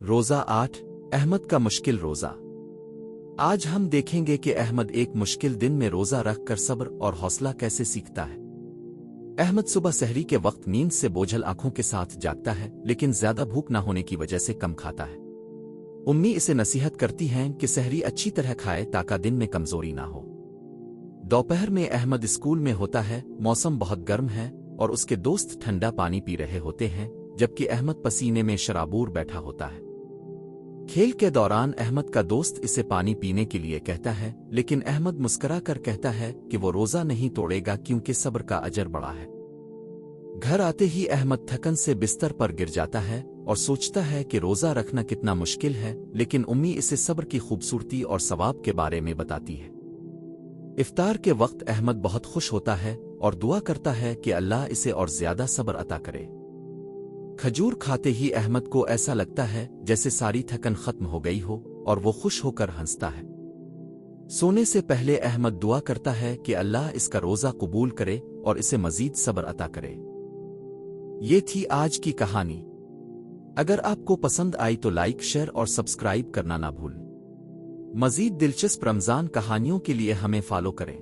روزہ 8 احمد کا مشکل روزہ۔ آج ہم دیکھیں گے کہ احمد ایک مشکل دن میں روزہ رکھ کر صبر اور حوصلہ کیسے سیکھتا ہے۔ احمد صبح سحری کے وقت نیند سے بوجھل آنکھوں کے ساتھ جاگتا ہے، لیکن زیادہ بھوک نہ ہونے کی وجہ سے کم کھاتا ہے۔ امی اسے نصیحت کرتی ہیں کہ سحری اچھی طرح کھائے تاکہ دن میں کمزوری نہ ہو۔ دوپہر میں احمد اسکول میں ہوتا ہے، موسم بہت گرم ہے اور اس کے دوست ٹھنڈا پانی پی رہے ہوتے ہیں، جبکہ احمد پسینے میں شرابور بیٹھا ہوتا ہے۔ کھیل کے دوران احمد کا دوست اسے پانی پینے کے لیے کہتا ہے، لیکن احمد مسکرا کر کہتا ہے کہ وہ روزہ نہیں توڑے گا کیونکہ صبر کا اجر بڑا ہے۔ گھر آتے ہی احمد تھکن سے بستر پر گر جاتا ہے اور سوچتا ہے کہ روزہ رکھنا کتنا مشکل ہے، لیکن امی اسے صبر کی خوبصورتی اور ثواب کے بارے میں بتاتی ہے۔ افطار کے وقت احمد بہت خوش ہوتا ہے اور دعا کرتا ہے کہ اللہ اسے اور زیادہ صبر عطا کرے۔ کھجور کھاتے ہی احمد کو ایسا لگتا ہے جیسے ساری تھکن ختم ہو گئی ہو اور وہ خوش ہو کر ہنستا ہے۔ سونے سے پہلے احمد دعا کرتا ہے کہ اللہ اس کا روزہ قبول کرے اور اسے مزید صبر عطا کرے۔ یہ تھی آج کی کہانی۔ اگر آپ کو پسند آئی تو لائک، شیئر اور سبسکرائب کرنا نہ بھولیں۔ مزید دلچسپ رمضان کہانیوں کے لیے ہمیں فالو کریں۔